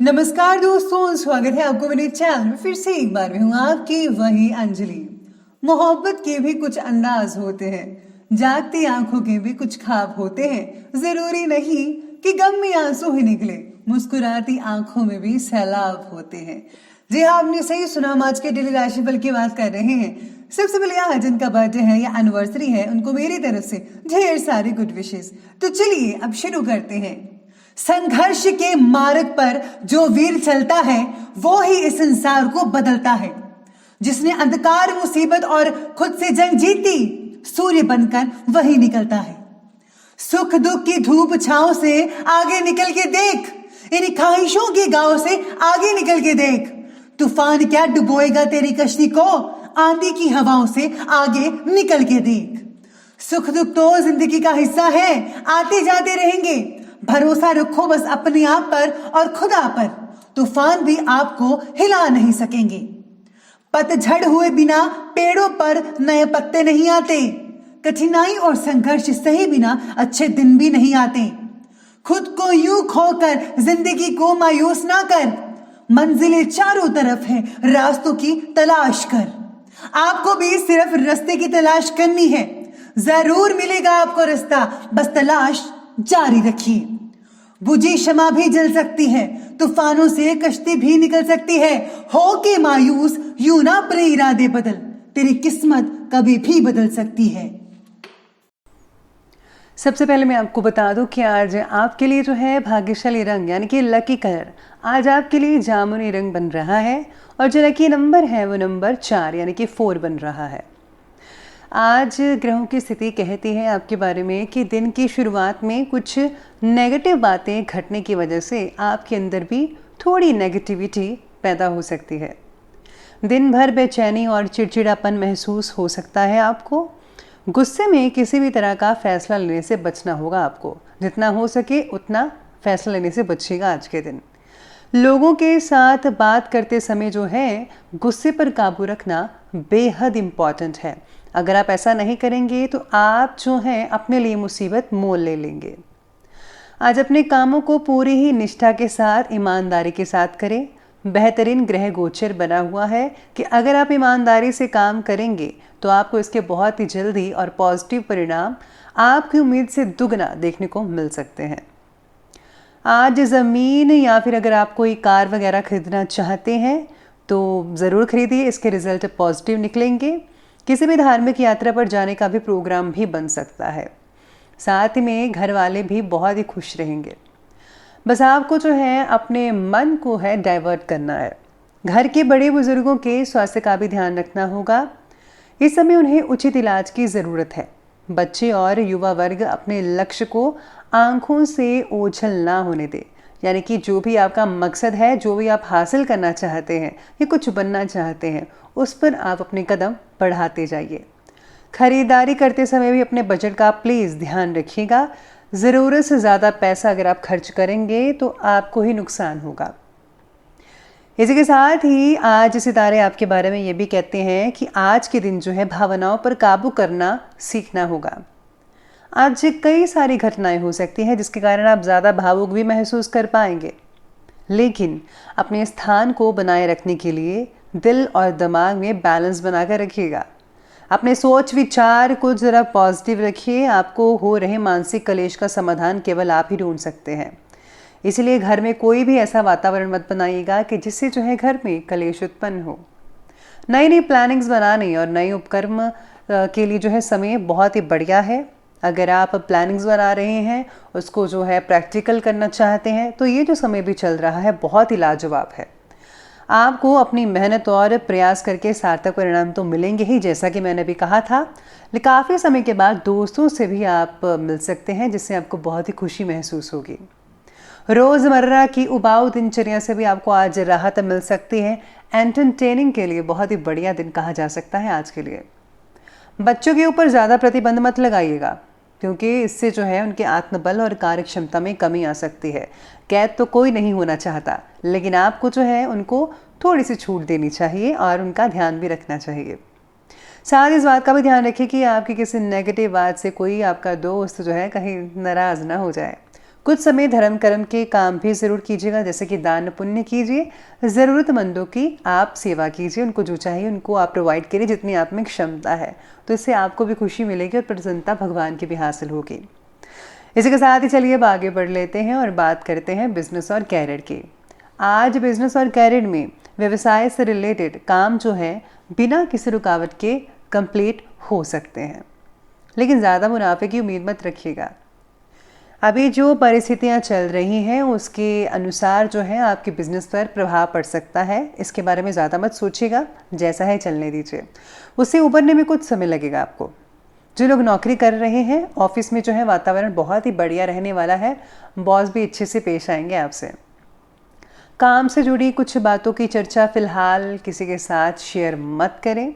नमस्कार दोस्तों, स्वागत है आपको मेरे चैनल में फिर से एक बार। मैं हूँ आपकी वही अंजलि। मोहब्बत के भी कुछ अंदाज होते हैं, जागती आंखों के भी कुछ ख्वाब होते हैं। जरूरी नहीं कि गम में आंसू ही निकले, मुस्कुराती आंखों में भी सैलाब होते हैं। जी हाँ, आपने सही सुना। हम आज के डेली राशिफल की बात कर रहे हैं। सबसे पहले आज जिनका बर्थडे है या एनिवर्सरी है, उनको मेरी तरफ से ढेर सारी गुड विशेष। तो चलिए अब शुरू करते हैं। संघर्ष के मार्ग पर जो वीर चलता है वो ही इस संसार को बदलता है। जिसने अंधकार, मुसीबत और खुद से जंग जीती, सूर्य बनकर वही निकलता है। सुख दुख की धूप छांव से आगे निकल के देख, इन ख्वाहिशों के गांव से आगे निकल के देख। तूफान क्या डुबोएगा तेरी कश्ती को, आंधी की हवाओं से आगे निकल के देख। सुख दुख तो जिंदगी का हिस्सा है, आते जाते रहेंगे। भरोसा रखो बस अपने आप पर और खुदा पर, तूफान भी आपको हिला नहीं सकेंगे। पतझड़ हुए बिना पेड़ों पर नए पत्ते नहीं आते। कठिनाई और संघर्ष सहे बिना अच्छे दिन भी नहीं आते। खुद को यूं खोकर जिंदगी को मायूस ना कर, मंजिलें चारों तरफ है, रास्तों की तलाश कर। आपको भी सिर्फ रास्ते की तलाश करनी है, जरूर मिलेगा आपको रास्ता, बस तलाश जारी रखिए। बुझी शमा भी जल सकती है, तूफानों से कश्ती भी निकल सकती है। हो के मायूस यूं ना अपने इरादे बदल, तेरी किस्मत कभी भी बदल सकती है। सबसे पहले मैं आपको बता दूं कि आज आपके लिए जो है भाग्यशाली रंग यानी कि लकी कलर आज आपके लिए जामुनी रंग बन रहा है, और जो लकी नंबर है वो नंबर 4 यानी कि 4 बन रहा है। आज ग्रहों की स्थिति कहती है आपके बारे में कि दिन की शुरुआत में कुछ नेगेटिव बातें घटने की वजह से आपके अंदर भी थोड़ी नेगेटिविटी पैदा हो सकती है। दिन भर बेचैनी और चिड़चिड़ापन महसूस हो सकता है आपको। गुस्से में किसी भी तरह का फैसला लेने से बचना होगा आपको। जितना हो सके उतना फैसला लेने से बचिएगा आज के दिन। लोगों के साथ बात करते समय जो है गुस्से पर काबू रखना बेहद इम्पॉर्टेंट है। अगर आप ऐसा नहीं करेंगे तो आप जो हैं अपने लिए मुसीबत मोल ले लेंगे। आज अपने कामों को पूरी ही निष्ठा के साथ, ईमानदारी के साथ करें। बेहतरीन ग्रह गोचर बना हुआ है कि अगर आप ईमानदारी से काम करेंगे तो आपको इसके बहुत ही जल्दी और पॉजिटिव परिणाम आपकी उम्मीद से दुगना देखने को मिल सकते हैं। आज ज़मीन या फिर अगर आप कोई कार वगैरह खरीदना चाहते हैं तो ज़रूर खरीदिए, इसके रिज़ल्ट पॉजिटिव निकलेंगे। किसी भी धार्मिक यात्रा पर जाने का भी प्रोग्राम भी बन सकता है। साथ में घर वाले भी बहुत ही खुश रहेंगे। बस आपको जो है अपने मन को है डाइवर्ट करना है। घर के बड़े बुजुर्गों के स्वास्थ्य का भी ध्यान रखना होगा। इस समय उन्हें उचित इलाज की ज़रूरत है। बच्चे और युवा वर्ग अपने लक्ष्य को आंखों से ओझल ना होने दे, यानी कि जो भी आपका मकसद है, जो भी आप हासिल करना चाहते हैं या कुछ बनना चाहते हैं, उस पर आप अपने कदम बढ़ाते जाइए। खरीदारी करते समय भी अपने बजट का प्लीज़ ध्यान रखिएगा। ज़रूरत से ज़्यादा पैसा अगर आप खर्च करेंगे तो आपको ही नुकसान होगा। इसी के साथ ही आज सितारे आपके बारे में ये भी कहते हैं कि आज के दिन जो है भावनाओं पर काबू करना सीखना होगा। आज कई सारी घटनाएं हो सकती हैं जिसके कारण आप ज़्यादा भावुक भी महसूस कर पाएंगे, लेकिन अपने स्थान को बनाए रखने के लिए दिल और दिमाग में बैलेंस बनाकर रखिएगा। अपने सोच विचार को ज़रा पॉजिटिव रखिए। आपको हो रहे मानसिक कलेश का समाधान केवल आप ही ढूंढ सकते हैं। इसलिए घर में कोई भी ऐसा वातावरण मत बनाइएगा कि जिससे जो है घर में कलेश उत्पन्न हो। नई नई प्लानिंग्स बनाने और नए उपक्रम के लिए जो है समय बहुत ही बढ़िया है। अगर आप प्लानिंग्स बना रहे हैं, उसको जो है प्रैक्टिकल करना चाहते हैं, तो ये जो समय भी चल रहा है बहुत ही लाजवाब है। आपको अपनी मेहनत और प्रयास करके सार्थक परिणाम तो मिलेंगे ही, जैसा कि मैंने भी कहा था। लेकिन काफ़ी समय के बाद दोस्तों से भी आप मिल सकते हैं, जिससे आपको बहुत ही खुशी महसूस होगी। रोज़मर्रा की उबाऊ दिनचर्या से भी आपको आज राहत मिल सकती है। एंटरटेनिंग के लिए बहुत ही बढ़िया दिन कहा जा सकता है आज के लिए। बच्चों के ऊपर ज़्यादा प्रतिबंध मत लगाइएगा, क्योंकि इससे जो है उनके आत्मबल और कार्य क्षमता में कमी आ सकती है। कैद तो कोई नहीं होना चाहता, लेकिन आपको जो है उनको थोड़ी सी छूट देनी चाहिए और उनका ध्यान भी रखना चाहिए। साथ इस बात का भी ध्यान रखिए कि आपकी किसी नेगेटिव बात से कोई आपका दोस्त जो है कहीं नाराज़ ना हो जाए। कुछ समय धर्म कर्म के काम भी ज़रूर कीजिएगा, जैसे कि दान पुण्य कीजिए, ज़रूरतमंदों की आप सेवा कीजिए, उनको जो चाहिए उनको आप प्रोवाइड करिए जितनी आप में क्षमता है, तो इससे आपको भी खुशी मिलेगी और प्रसन्नता भगवान की भी हासिल होगी। इसी के साथ ही चलिए अब आगे बढ़ लेते हैं और बात करते हैं बिजनेस और कैरियर की। आज बिजनेस और कैरियर में व्यवसाय से रिलेटेड काम जो है बिना किसी रुकावट के कंप्लीट हो सकते हैं, लेकिन ज़्यादा मुनाफे की उम्मीद मत रखिएगा। अभी जो परिस्थितियां चल रही हैं उसके अनुसार जो है आपके बिजनेस पर प्रभाव पड़ सकता है। इसके बारे में ज़्यादा मत सोचिएगा, जैसा है चलने दीजिए। उससे उबरने में कुछ समय लगेगा आपको। जो लोग नौकरी कर रहे हैं ऑफिस में जो है वातावरण बहुत ही बढ़िया रहने वाला है, बॉस भी अच्छे से पेश आएंगे आपसे। काम से जुड़ी कुछ बातों की चर्चा फिलहाल किसी के साथ शेयर मत करें।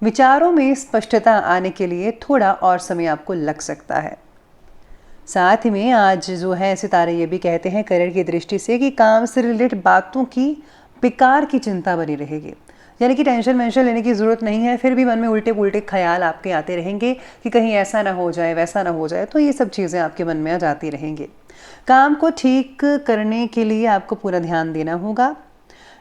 विचारों में स्पष्टता आने के लिए थोड़ा और समय आपको लग सकता है। साथ ही में आज जो है सितारे ये भी कहते हैं करियर की दृष्टि से कि काम से रिलेटेड बातों की बेकार की चिंता बनी रहेगी, यानी कि टेंशन वेंशन लेने की ज़रूरत नहीं है। फिर भी मन में उल्टे पुल्टे ख्याल आपके आते रहेंगे कि कहीं ऐसा ना हो जाए वैसा ना हो जाए, तो ये सब चीज़ें आपके मन में आ जाती रहेंगी। काम को ठीक करने के लिए आपको पूरा ध्यान देना होगा।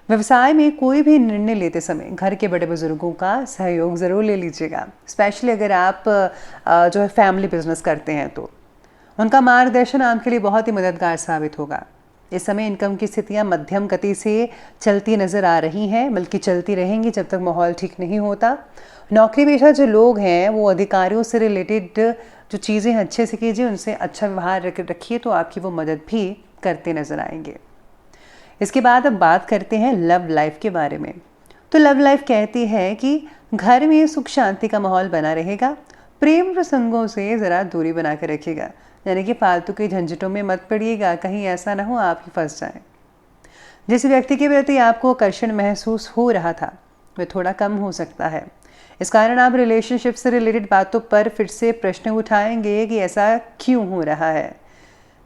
व्यवसाय में कोई भी निर्णय लेते समय घर के बड़े बुजुर्गों का सहयोग ज़रूर ले लीजिएगा, स्पेशली अगर आप जो है फैमिली बिजनेस करते हैं तो उनका मार्गदर्शन आपके लिए बहुत ही मददगार साबित होगा। इस समय इनकम की स्थितियां मध्यम गति से चलती नज़र आ रही हैं, बल्कि चलती रहेंगी जब तक माहौल ठीक नहीं होता। नौकरी पेशा जो लोग हैं वो अधिकारियों से रिलेटेड जो चीज़ें अच्छे से कीजिए, उनसे अच्छा व्यवहार रखिए, तो आपकी वो मदद भी करते नज़र आएंगे। इसके बाद अब बात करते हैं लव लाइफ के बारे में। तो लव लाइफ कहती है कि घर में सुख शांति का माहौल बना रहेगा। प्रेम प्रसंगों से ज़रा दूरी बना कर रखिएगा, यानी कि फालतू के झंझटों में मत पड़िएगा, कहीं ऐसा ना हो आप ही फंस जाएं। जिस व्यक्ति के प्रति आपको आकर्षण महसूस हो रहा था वह थोड़ा कम हो सकता है। इस कारण आप रिलेशनशिप से रिलेटेड बातों पर फिर से प्रश्न उठाएंगे कि ऐसा क्यों हो रहा है।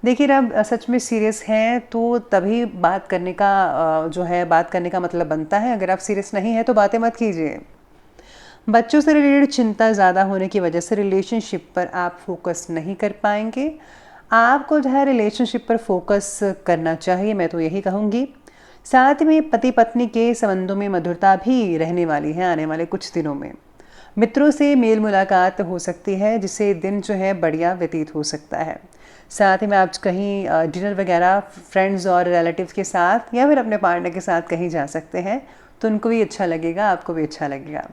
देखिए अब सच में सीरियस हैं तो तभी बात करने का मतलब बनता है। अगर आप सीरियस नहीं है तो बातें मत कीजिए। बच्चों से रिलेटेड चिंता ज़्यादा होने की वजह से रिलेशनशिप पर आप फोकस नहीं कर पाएंगे। आपको जो है रिलेशनशिप पर फोकस करना चाहिए, मैं तो यही कहूँगी। साथ में पति पत्नी के संबंधों में मधुरता भी रहने वाली है आने वाले कुछ दिनों में। मित्रों से मेल मुलाकात हो सकती है, जिससे दिन जो है बढ़िया व्यतीत हो सकता है। साथ ही में आप कहीं डिनर वगैरह फ्रेंड्स और रिलेटिव्स के साथ या फिर अपने पार्टनर के साथ कहीं जा सकते हैं, तो उनको भी अच्छा लगेगा, आपको भी अच्छा लगेगा।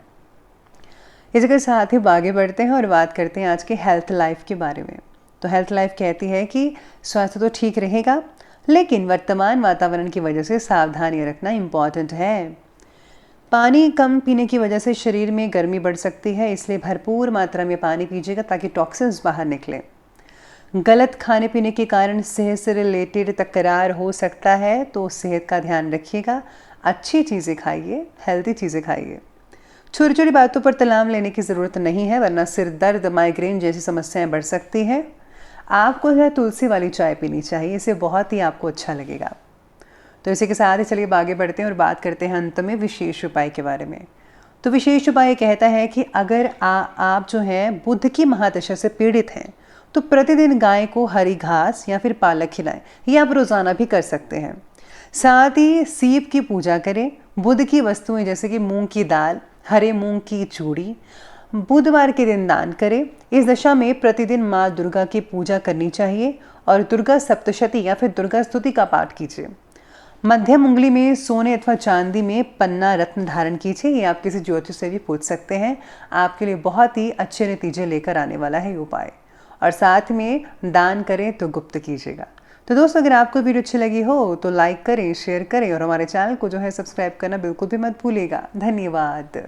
इसी के साथ ही आगे बढ़ते हैं और बात करते हैं आज के हेल्थ लाइफ के बारे में। तो हेल्थ लाइफ कहती है कि स्वास्थ्य तो ठीक रहेगा, लेकिन वर्तमान वातावरण की वजह से सावधानी रखना इम्पॉर्टेंट है। पानी कम पीने की वजह से शरीर में गर्मी बढ़ सकती है, इसलिए भरपूर मात्रा में पानी पीजिएगा ताकि टॉक्सिन्स बाहर निकले। गलत खाने पीने के कारण सेहत से रिलेटेड तकरार हो सकता है, तो सेहत का ध्यान रखिएगा। अच्छी चीज़ें खाइए, हेल्दी चीज़ें खाइए। छोटी छोटी बातों पर तलाम लेने की ज़रूरत नहीं है, वरना सिर दर्द, माइग्रेन जैसी समस्याएं बढ़ सकती हैं। आपको जो है तुलसी वाली चाय पीनी चाहिए, इससे बहुत ही आपको अच्छा लगेगा। तो इसी के साथ ही चलिए आगे बढ़ते हैं और बात करते हैं अंत में विशेष उपाय के बारे में। तो विशेष उपाय कहता है कि अगर आप जो है बुध की महादशा से पीड़ित हैं तो प्रतिदिन गाय को हरी घास या फिर पालक खिलाएं, ये आप रोज़ाना भी कर सकते हैं। साथ ही सीप की पूजा करें। बुध की वस्तुएं जैसे कि मूंग की दाल, हरे मूंग की चूड़ी बुधवार के दिन दान करें। इस दशा में प्रतिदिन माँ दुर्गा की पूजा करनी चाहिए और दुर्गा सप्तशती या फिर दुर्गा स्तुति का पाठ कीजिए। मध्यम उंगली में सोने अथवा चांदी में पन्ना रत्न धारण कीजिए। ये आप किसी ज्योतिष से भी पूछ सकते हैं, आपके लिए बहुत ही अच्छे नतीजे लेकर आने वाला है ये उपाय। और साथ में दान करें तो गुप्त कीजिएगा। तो दोस्तों अगर आपको वीडियो अच्छी लगी हो तो लाइक करें, शेयर करें और हमारे चैनल को जो है सब्सक्राइब करना बिल्कुल भी मत भूलिएगा। धन्यवाद।